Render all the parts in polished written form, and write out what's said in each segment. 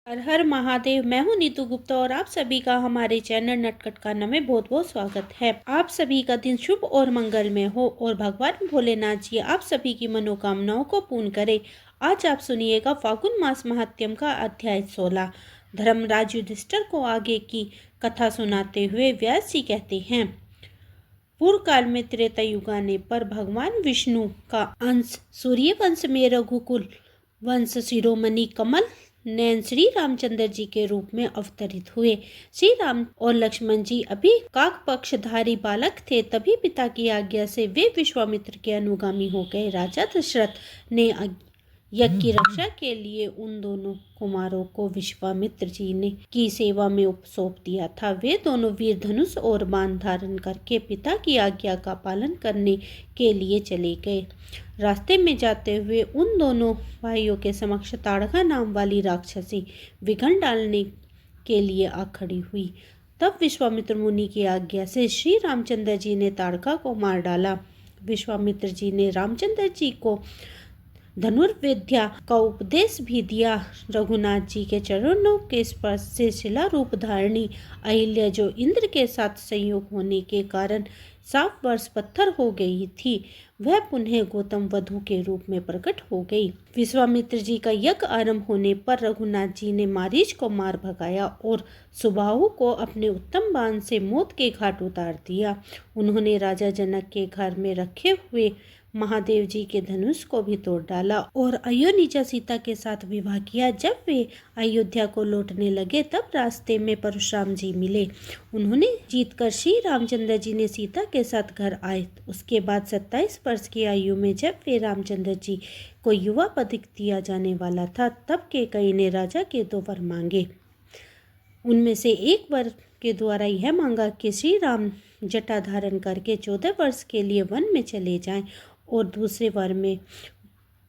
हर हर महादेव। मैं हूं नीतू गुप्ता और आप सभी का हमारे चैनल नटखटकाना में बहुत बहुत स्वागत है। आप सभी का दिन शुभ और मंगलमय हो और भगवान भोलेनाथ जी आप सभी की मनोकामनाओं को पूर्ण करे। आज आप सुनिएगा फागुन मास महात्म्यम का अध्याय 16। धर्मराज युधिष्ठिर को आगे की कथा सुनाते हुए व्यास जी कहते हैं, पूर्व काल में त्रेता युग आने पर भगवान विष्णु का अंश सूर्य वंश में रघुकुल वंश शिरोमणि कमल नैन श्री रामचंद्र जी के रूप में अवतरित हुए। श्री राम और लक्ष्मण जी अभी काक पक्षधारी बालक थे, तभी पिता की आज्ञा से वे विश्वामित्र के अनुगामी हो गए। राजा दशरथ ने यज्ञ की रक्षा के लिए उन दोनों कुमारों को विश्वामित्र जी ने की सेवा में सौंप दिया था। वे दोनों वीर धनुष और बाण धारण करके पिता की आज्ञा का पालन करने के लिए चले गए। रास्ते में जाते हुए उन दोनों भाइयों के समक्ष ताड़का नाम वाली राक्षसी विघन डालने के लिए आ खड़ी हुई। तब विश्वामित्र मुनि की आज्ञा से श्री रामचंद्र जी ने ताड़का को मार डाला। विश्वामित्र जी ने रामचंद्र जी को धनुर्विद्या का उपदेश भी दिया। रघुनाथ जी के चरणों के स्पर्श से शिला रूप धारणी अहिल्या, जो इंद्र के साथ संयोग होने के कारण 7 वर्ष पत्थर हो गई थी, वह पुनः गौतम वधु के रूप में प्रकट हो गई। विश्वामित्र जी का यज्ञ आरंभ होने पर रघुनाथ जी ने मारीच को मार भगाया और सुबाहु को अपने उत्तम बाण से मौत के घाट उतार दिया। उन्होंने राजा जनक के घर में रखे हुए महादेव जी के धनुष को भी तोड़ डाला और अयोनिजा सीता के साथ विवाह किया। जब वे अयोध्या को लौटने लगे तब रास्ते में परशुराम जी मिले। उन्होंने जीतकर श्री रामचंद्र जी ने सीता के साथ घर आए। उसके बाद 27 वर्ष की आयु में जब वे रामचंद्र जी को युवा पद दिया जाने वाला था, तब कैकेयी ने राजा के 2 वर मांगे। उनमें से एक वर के द्वारा यह मांगा कि श्री राम जटा धारण करके 14 वर्ष के लिए वन में चले जाएं, और दूसरे वर में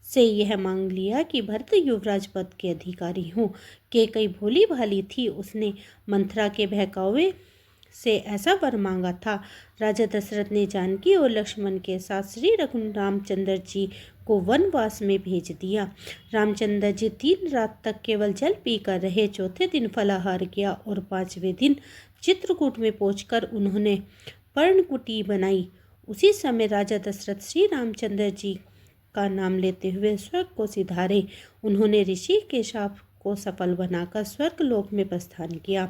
से यह मांग लिया कि भरत युवराज पद के अधिकारी हों। कैकेयी भोली भाली थी, उसने मंथरा के बहकावे से ऐसा वर मांगा था। राजा दशरथ ने जानकी और लक्ष्मण के साथ श्री रामचंद्र जी को वनवास में भेज दिया। रामचंद्र जी 3 रात तक केवल जल पीकर रहे। चौथे दिन फलाहार किया और 5वें दिन चित्रकूट में पहुंचकर उन्होंने पर्णकुटी बनाई। उसी समय राजा दशरथ श्री रामचंद्र जी का नाम लेते हुए स्वर्ग को सिधारे। उन्होंने ऋषि के शाप को सफल बनाकर स्वर्ग लोक में प्रस्थान किया।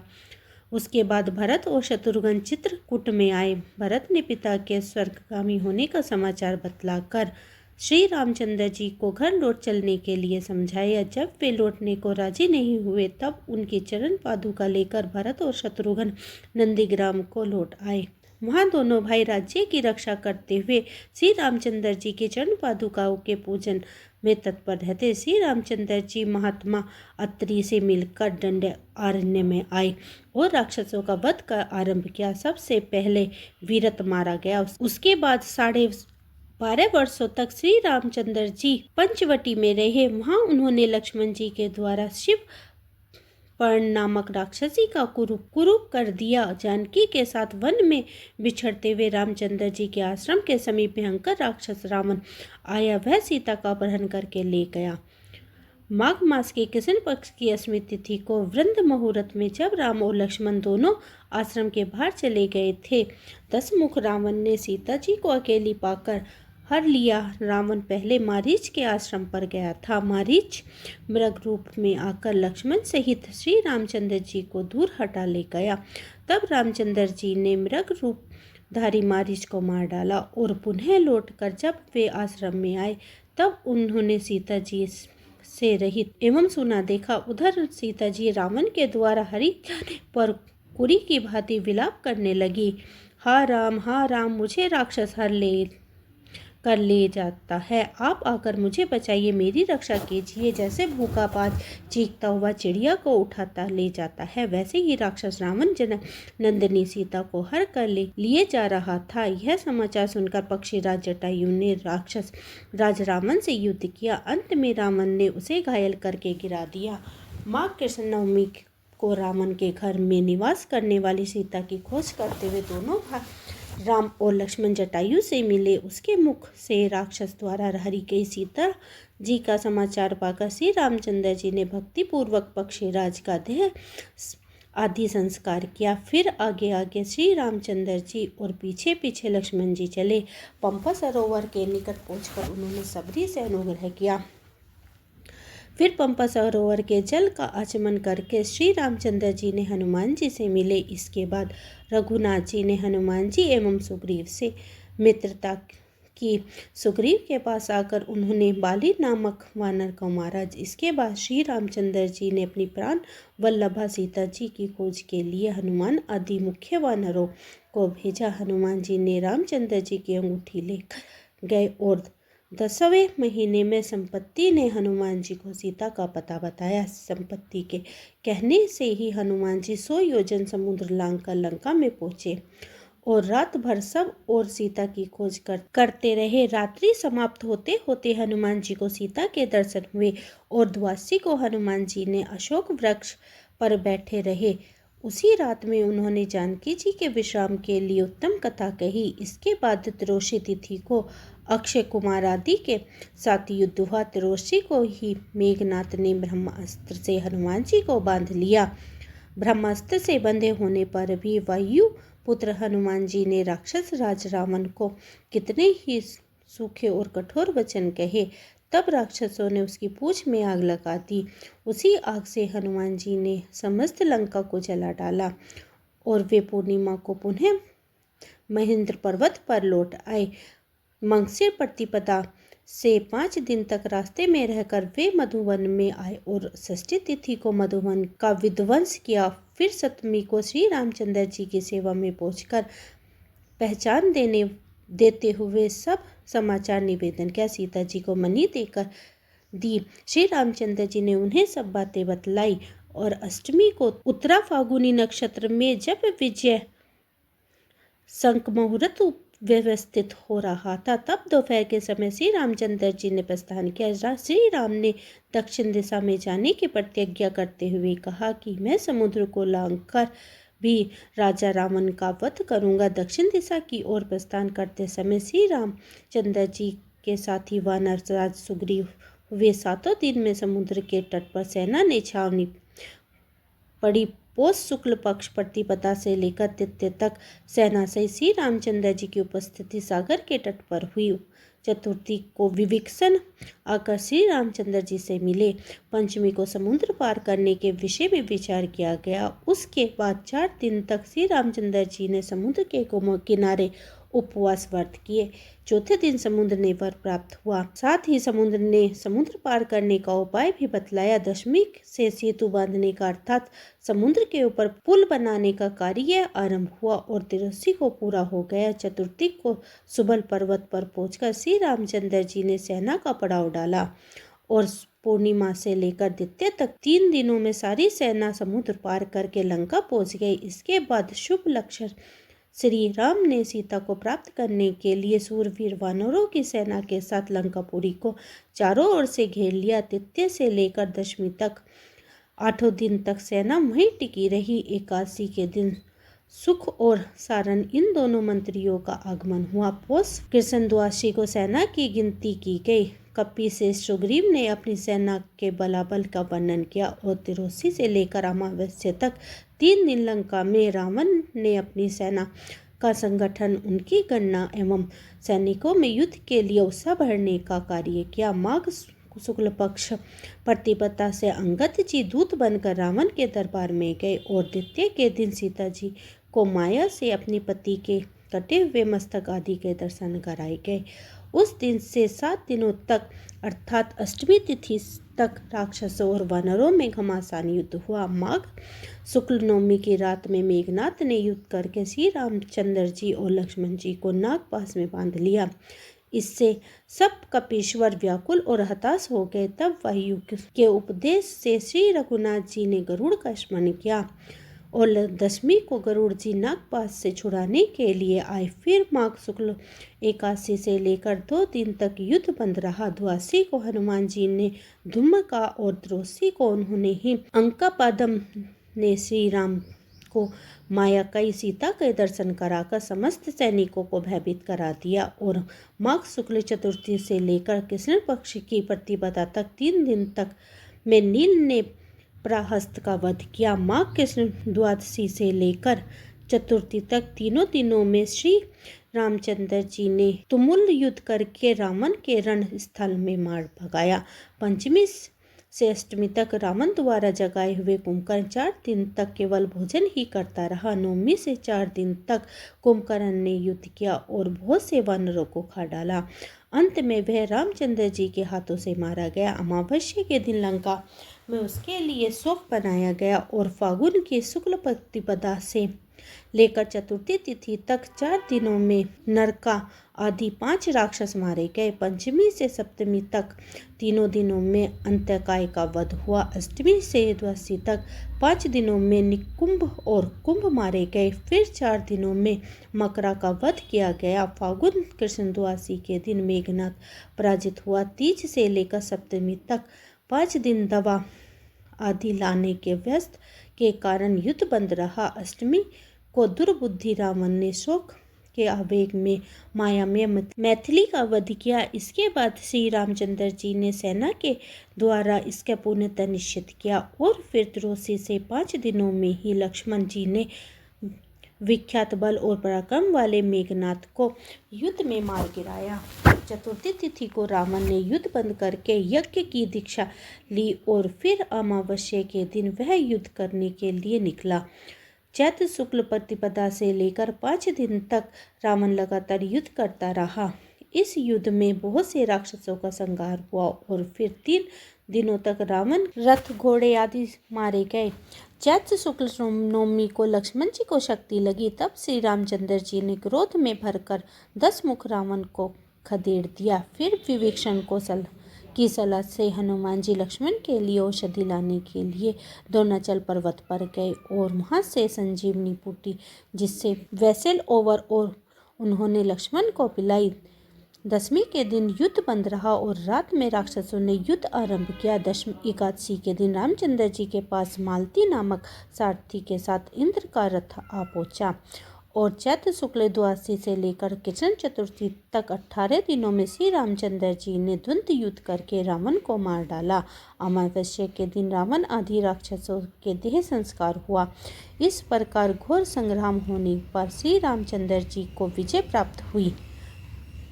उसके बाद भरत और शत्रुघ्न चित्रकूट में आए। भरत ने पिता के स्वर्गगामी होने का समाचार बतलाकर श्री रामचंद्र जी को घर लौट चलने के लिए समझाया। जब वे लौटने को राजी नहीं हुए, तब उनकी चरण पादुका लेकर भरत और शत्रुघ्न नंदीग्राम को लौट आए। वहाँ दोनों भाई राज्य की रक्षा करते हुए श्री रामचंद्र जी के चरण पादुकाओं के पूजन में तत्पर रहते। श्री रामचंद्र जी महात्मा अत्रि से मिलकर दंडकारण्य में आए और राक्षसों का वध का आरंभ किया। सबसे पहले वीरत मारा गया। उसके बाद 12.5 वर्षों तक श्री रामचंद्र जी पंचवटी में रहे। वहाँ उन्होंने लक्ष्मण जी के द्वारा शिव पर्ण नामक राक्षसी का कुरूप कर दिया। जानकी के साथ वन में बिछड़ते हुए रामचंद्र जी के आश्रम के समीप भयंकर राक्षस रावण आया। वह सीता का अपहरण करके ले गया। माघ मास के कृष्ण पक्ष की अष्टमी तिथि को वृंद मुहूर्त में जब राम और लक्ष्मण दोनों आश्रम के बाहर चले गए थे, 10 मुख रावण ने सीता जी को अकेली पाकर हर लिया। रावण पहले मारीच के आश्रम पर गया था। मारीच मृग रूप में आकर लक्ष्मण सहित श्री रामचंद्र जी को दूर हटा ले गया। तब रामचंद्र जी ने मृग रूपधारी मारीच को मार डाला और पुनः लौटकर जब वे आश्रम में आए, तब उन्होंने सीता जी से रहित एवं सुना देखा। उधर सीता जी रावण के द्वारा हरि जाने पर कुरी की भांति विलाप करने लगी। हा राम, मुझे राक्षस हर ले जाता है। आप आकर मुझे बचाइए, मेरी रक्षा कीजिए। जैसे भूखा बाज चीखता हुआ चिड़िया को उठाता ले जाता है, वैसे ही राक्षस रावण जनक नंदिनी सीता को हर कर लिए जा रहा था। यह समाचार सुनकर पक्षीराज जटायु ने राक्षस राज रावण से युद्ध किया। अंत में रावण ने उसे घायल करके गिरा दिया। माघ कृष्ण नवमी को रावण के घर में निवास करने वाली सीता की खोज करते हुए दोनों राम और लक्ष्मण जटायु से मिले। उसके मुख से राक्षस द्वारा हरी गई सीता जी का समाचार पाकर श्री रामचंद्र जी ने भक्ति पूर्वक पक्षीराज का देह आदि संस्कार किया। फिर आगे आगे श्री रामचंद्र जी और पीछे पीछे लक्ष्मण जी चले। पंपा सरोवर के निकट पहुंचकर उन्होंने सबरी से अनुग्रह किया। फिर पंपा सरोवर के जल का आचमन करके श्री रामचंद्र जी ने हनुमान जी से मिले। इसके बाद रघुनाथ जी ने हनुमान जी एवं सुग्रीव से मित्रता की। सुग्रीव के पास आकर उन्होंने बाली नामक वानर को मारा। इसके बाद श्री रामचंद्र जी ने अपनी प्राण वल्लभा सीता जी की खोज के लिए हनुमान आदि मुख्य वानरों को भेजा। हनुमान जी ने रामचंद्र जी की अंगूठी लेकर गए और 10वें महीने में संपत्ति ने हनुमान जी को सीता का पता बताया। संपत्ति के कहने से ही हनुमान जी 100 योजन समुद्र लांघकर लंका में पहुंचे और रात भर सब और सीता की खोज करते रहे। रात्रि समाप्त होते होते हनुमान जी को सीता के दर्शन हुए और द्वासी को हनुमान जी ने अशोक वृक्ष पर बैठे रहे। उसी रात में उन्होंने जानकी जी के विश्राम के लिए उत्तम कथा कही। इसके बाद त्रयोदशी तिथि को अक्षय कुमार आदि के साथ युद्ध हुआ। त्रयोदशी को ही मेघनाथ ने ब्रह्मास्त्र से हनुमान जी को बांध लिया। ब्रह्मास्त्र से बंधे होने पर भी वायु पुत्र हनुमान जी ने राक्षस राज रावण को कितने ही सूखे और कठोर वचन कहे। तब राक्षसों ने उसकी पूंछ में आग लगा दी। उसी आग से हनुमान जी ने समस्त लंका को जला डाला और वे पूर्णिमा को पुनः महेंद्र पर्वत पर लौट आए। मंगसिर प्रतिपदा से 5 दिन तक रास्ते में रहकर वे मधुवन में आए और षष्ठी तिथि को मधुवन का विध्वंस किया। फिर सप्तमी को श्री रामचंद्र जी की सेवा में पहुंचकर पहचान देते हुए सब समाचार निवेदन किया। सीता जी को मणि देकर दी। श्री रामचंद्र जी ने उन्हें सब बातें बतलाई और अष्टमी को उत्तरा फागुनी नक्षत्र में जब विजय शंख मुहूर्त व्यवस्थित हो रहा था तब दोपहर के समय श्री रामचंद्र जी ने प्रस्थान किया। श्री राम ने दक्षिण दिशा में जाने की प्रतिज्ञा करते हुए कहा कि मैं समुद्र को लांघकर भी राजा रावण का वध करूंगा। दक्षिण दिशा की ओर प्रस्थान करते समय श्री रामचंद्र जी के साथी वानर राज सुग्रीव वे 7 दिन में समुद्र के तट पर सेना ने छावनी पड़ी। पौष शुक्ल पक्ष प्रतिपदा से लेकर तृतीया तक सेना से श्री रामचंद्र जी की उपस्थिति सागर के तट पर हुई। चतुर्थी को विभीषण आकर श्री रामचंद्र जी से मिले। पंचमी को समुद्र पार करने के विषय में विचार किया गया। उसके बाद 4 दिन तक श्री रामचंद्र जी ने समुद्र के किनारे उपवास व्रत किए। चौथे दिन समुद्र ने वर प्राप्त हुआ। साथ ही समुद्र ने समुद्र पार करने का उपाय भी बतलाया। दशमी से सेतु बांधने का अर्थात समुद्र के ऊपर पुल बनाने का कार्य आरंभ हुआ और त्रयोदशी को पूरा हो गया। चतुर्थी को सुबल पर्वत पर पहुंचकर श्री रामचंद्र जी ने सेना का पड़ाव डाला और पूर्णिमा से लेकर द्वितीया तक 3 दिनों में सारी सेना समुद्र पार करके लंका पहुंच गई। इसके बाद शुभ लक्षण श्री राम ने सीता को प्राप्त करने के लिए सूरवीर वानरों की सेना के साथ लंकापुरी को चारों ओर से घेर लिया। तृतीया से लेकर दशमी तक 8 दिन तक सेना वहीं टिकी रही। एकादशी के दिन सुख और सारण इन दोनों मंत्रियों का आगमन हुआ। पौष कृष्ण द्वादशी को सेना की गिनती की गई। कपि से सुग्रीव ने अपनी सेना के बलाबल का वर्णन किया और त्रयोदशी से लेकर अमावस्या तक 3 दिन लंका में रावण ने अपनी सेना का संगठन, उनकी गणना एवं सैनिकों में युद्ध के लिए उत्साह भरने का कार्य किया। माघ शुक्ल पक्ष प्रतिपदा से अंगद जी दूत बनकर रावण के दरबार में गए और द्वितीया के दिन सीता जी को माया से अपने पति के कटे हुए मस्तक आदि के दर्शन कराए गए। उस दिन से 7 दिनों तक अर्थात अष्टमी तिथि तक राक्षसों और वानरों में घमासान युद्ध हुआ। माघ शुक्ल नवमी की रात में मेघनाथ ने युद्ध करके श्री रामचंद्र जी और लक्ष्मण जी को नागपास में बांध लिया। इससे सब कपीश्वर व्याकुल और हताश हो गए। तब वायु के उपदेश से श्री रघुनाथ जी ने गरुड़ का स्मरण किया और दशमी को गरुड़ जी नागपास से छुड़ाने के लिए आए। फिर माघ शुक्ल एकादशी से लेकर 2 दिन तक युद्ध बंद रहा। द्वादशी को हनुमान जी ने धूम्रका और त्रयोदशी को उन्होंने ही अंकापादम ने श्री राम को माया कई सीता के दर्शन कराकर समस्त सैनिकों को भयभीत करा दिया और माघ शुक्ल चतुर्थी से लेकर कृष्ण पक्ष की प्रतिपदा तक 3 दिन तक में नील ने प्राहस्त का वध किया। माघ कृष्ण द्वादशी से लेकर चतुर्थी तक तीनों दिनों में श्री रामचंद्र जी ने तुमुल युद्ध करके रावण के रण स्थल में मार भगाया। पंचमी से अष्टमी तक रावण द्वारा जगाए हुए कुंभकर्ण 4 दिन तक केवल भोजन ही करता रहा। नवमी से 4 दिन तक कुंभकर्ण ने युद्ध किया और बहुत से वानरों को खा डाला। अंत में वह रामचंद्र जी के हाथों से मारा गया। अमावस्या के दिन लंका में उसके लिए शोक बनाया गया और फागुन की शुक्ल प्रतिपदा से लेकर चतुर्थी तिथि तक 4 दिनों में नरका आदि 5 राक्षस मारे गए। पंचमी से सप्तमी तक तीनों दिनों में अंतकाय का वध हुआ। अष्टमी से द्वादशी तक 5 दिनों में निकुंभ और कुंभ मारे गए। फिर 4 दिनों में मकरा का वध किया गया। फागुन कृष्ण द्वादशी के दिन मेघनाथ पराजित हुआ। तीज से लेकर सप्तमी तक 5 दिन दवा आदि लाने के व्यस्त के कारण युद्ध बंद रहा। अष्टमी को दुर्बुद्धि रावण ने शोक के आवेग में माया में मैथिली का वध किया। इसके बाद श्री रामचंद्र जी ने सेना के द्वारा इसका पूर्णतः निश्चित किया और फिर त्रयोदशी से 5 दिनों में ही लक्ष्मण जी ने विख्यात बल और पराक्रम वाले मेघनाथ को युद्ध में मार गिराया। चतुर्थी तिथि को रावण ने युद्ध बंद करके यज्ञ की दीक्षा ली और फिर अमावस्या के दिन वह युद्ध करने के लिए निकला। चैत्र शुक्ल प्रतिपदा से लेकर 5 दिन तक रावण लगातार युद्ध करता रहा। इस युद्ध में बहुत से राक्षसों का संहार हुआ और फिर 3 दिनों तक रावण रथ घोड़े आदि मारे गए। चैत्र शुक्ल नवमी को लक्ष्मण जी को शक्ति लगी, तब श्री रामचंद्र जी ने क्रोध में भरकर 10 मुख रावण को खदेड़ दिया। फिर विभीषण की सलाह से हनुमान जी लक्ष्मण के लिए औषधि लाने के लिए द्रोणाचल पर्वत पर गए और वहां से संजीवनी बूटी जिससे वैसल ओवर और उन्होंने लक्ष्मण को पिलाई। दशमी के दिन युद्ध बंद रहा और रात में राक्षसों ने युद्ध आरंभ किया। दशमी एकादशी के दिन रामचंद्र जी के पास मालती नामक सारथी के साथ इंद्र का रथ आ पहुंचा और चैत्र शुक्ल द्वादशी से लेकर कृष्ण चतुर्थी तक 18 दिनों में श्री रामचंद्र जी ने द्वंद्व युद्ध करके रावण को मार डाला। अमावस्या के दिन रावण आदि राक्षसों के देह संस्कार हुआ। इस प्रकार घोर संग्राम होने पर श्री रामचंद्र जी को विजय प्राप्त हुई।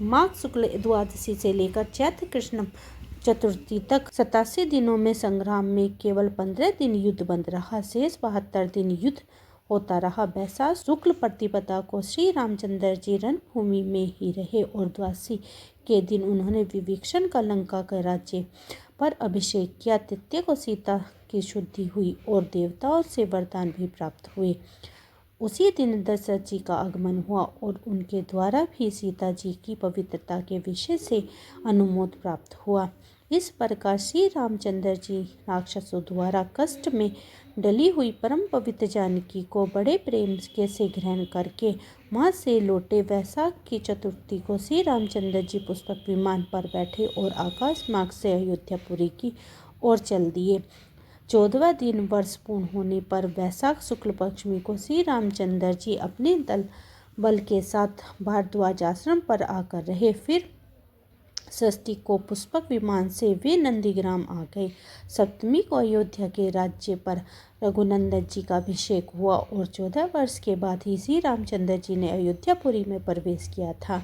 माघ शुक्ल द्वादशी से लेकर चैत्र कृष्ण चतुर्थी तक 87 दिनों में संग्राम में केवल 15 दिन युद्ध बंद रहा। शेष 72 दिन युद्ध होता रहा। वैशाख शुक्ल प्रतिपदा को श्री रामचंद्र जी रणभूमि में ही रहे और द्वादशी के दिन उन्होंने विभीषण का लंका के राज्य पर अभिषेक किया। तृतीया को सीता की शुद्धि हुई और देवताओं से वरदान भी प्राप्त हुए। उसी दिन दशरथ जी का आगमन हुआ और उनके द्वारा भी सीता जी की पवित्रता के विषय से अनुमोद प्राप्त हुआ। इस प्रकार श्री रामचंद्र जी राक्षसों द्वारा कष्ट में डली हुई परम पवित्र जानकी को बड़े प्रेम के से ग्रहण करके वहाँ से लौटे। वैशाख की चतुर्थी को श्री रामचंद्र जी पुष्पक विमान पर बैठे और आकाश मार्ग से अयोध्यापुरी की ओर चल दिए। 14वां दिन वर्ष पूर्ण होने पर वैशाख शुक्ल पक्षमी को श्री रामचंद्र जी अपने बल के साथ भारद्वाज आश्रम पर आकर रहे। फिर षष्ठी को पुष्पक विमान से वे नंदीग्राम आ गए। सप्तमी को अयोध्या के राज्य पर रघुनंदन जी का अभिषेक हुआ और 14 वर्ष के बाद ही श्री रामचंद्र जी ने अयोध्यापुरी में प्रवेश किया था।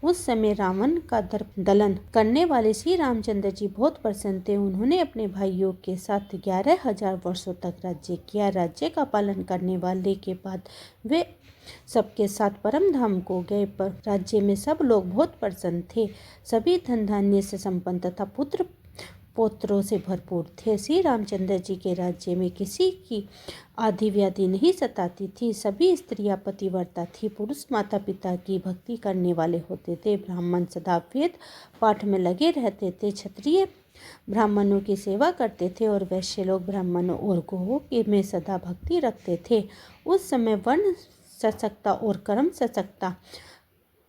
उस समय रावण का दलन करने वाले श्री रामचंद्र जी बहुत प्रसन्न थे। उन्होंने अपने भाइयों के साथ 11,000 वर्षों तक राज्य किया। राज्य का पालन करने वाले के बाद वे सबके साथ परम धाम को गए, पर राज्य में सब लोग बहुत प्रसन्न थे। सभी धन धान्य से संपन्न तथा पुत्र पौत्रों से भरपूर थे। श्री रामचंद्र जी के राज्य में किसी की आदि व्याधि नहीं सताती थी। सभी स्त्रियां पतिव्रता थी। पुरुष माता पिता की भक्ति करने वाले होते थे। ब्राह्मण सदा वेद पाठ में लगे रहते थे। क्षत्रिय ब्राह्मणों की सेवा करते थे और वैश्य लोग ब्राह्मणों और गौओं के में सदा भक्ति रखते थे। उस समय वर्ण सशक्ता और कर्म सशक्ता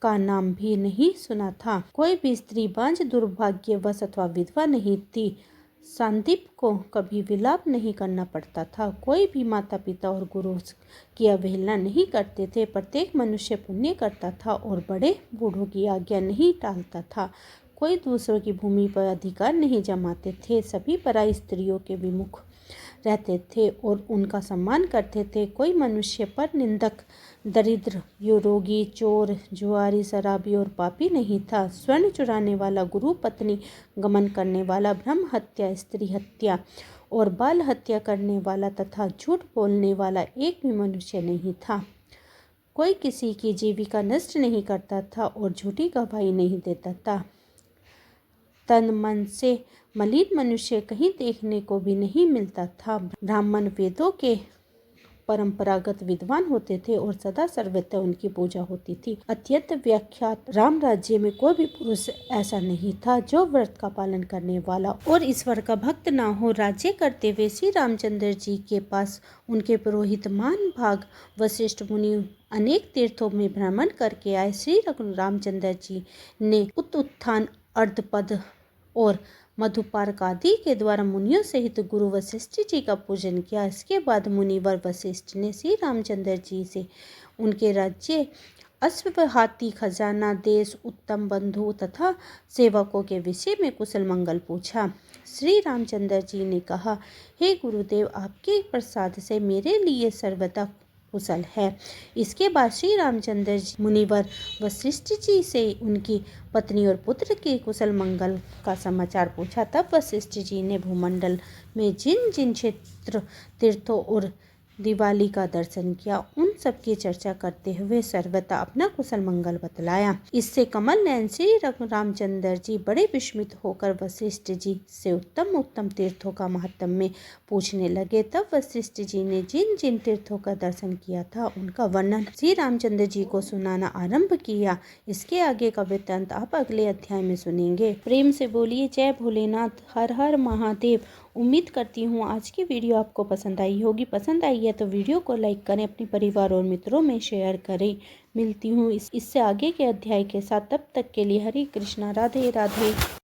का नाम भी नहीं सुना था। कोई भी स्त्री बांझ दुर्भाग्यवश अथवा विधवा नहीं थी। संदीप को कभी विलाप नहीं करना पड़ता था। कोई भी माता पिता और गुरु की अवहेलना नहीं करते थे। प्रत्येक मनुष्य पुण्य करता था और बड़े बूढ़ों की आज्ञा नहीं टालता था। कोई दूसरों की भूमि पर अधिकार नहीं जमाते थे। सभी पराई स्त्रियों के विमुख रहते थे और उनका सम्मान करते थे। कोई मनुष्य पर निंदक, दरिद्र, रोगी, चोर, जुआरी, शराबी और पापी नहीं था। स्वर्ण चुराने वाला, गुरु पत्नी गमन करने वाला, ब्रह्म हत्या, स्त्री हत्या और बाल हत्या करने वाला तथा झूठ बोलने वाला एक भी मनुष्य नहीं था। कोई किसी की जीविका नष्ट नहीं करता था और झूठी गवाही नहीं देता था। तन मन से मलिन मनुष्य कहीं देखने को भी नहीं मिलता था। ब्राह्मण वेदों के परंपरागत विद्वान होते थे और सदा सर्वत्र उनकी पूजा होती थी। अत्यंत व्याख्यात राम राज्य में कोई भी पुरुष ऐसा नहीं था जो व्रत का पालन करने वाला और ईश्वर का भक्त ना हो। राज्य करते हुए श्री रामचंद्र जी के पास उनके पुरोहित मान भाग वशिष्ठ मुनि अनेक तीर्थों में भ्रमण करके आए। श्री रामचंद्र जी ने उत्थान, अर्धपद और मधुपार्क आदि के द्वारा मुनियों सहित गुरु वशिष्ठ जी का पूजन किया। इसके बाद मुनिवर वशिष्ठ ने श्री रामचंद्र जी से उनके राज्य, अश्व, हाथी, खजाना, देश, उत्तम बंधु तथा सेवकों के विषय में कुशल मंगल पूछा। श्री रामचंद्र जी ने कहा, हे गुरुदेव, आपके प्रसाद से मेरे लिए सर्वदा कुशल है। इसके बाद श्री रामचंद्र जी मुनिवर वशिष्ठ जी से उनकी पत्नी और पुत्र के कुशल मंगल का समाचार पूछा। तब वशिष्ठ जी ने भूमंडल में जिन जिन क्षेत्र, तीर्थों और दिवाली का दर्शन किया, उन सब की चर्चा करते हुए सर्वथा अपना कुशल मंगल बतलाया। इससे कमल नयन श्री रामचंद्र जी बड़े विस्मित होकर वशिष्ठ जी से उत्तम उत्तम तीर्थों का महात्म्य पूछने लगे। तब वशिष्ठ जी ने जिन जिन तीर्थों का दर्शन किया था उनका वर्णन श्री रामचंद्र जी को सुनाना आरंभ किया। इसके आगे का वृत्तांत आप अगले अध्याय में सुनेंगे। प्रेम से बोलिए जय भोलेनाथ, हर हर महादेव। उम्मीद करती हूँ आज की वीडियो आपको पसंद आई होगी। पसंद आई है तो वीडियो को लाइक करें, अपने परिवार और मित्रों में शेयर करें। मिलती हूँ इससे आगे के अध्याय के साथ। तब तक के लिए हरे कृष्णा, राधे राधे।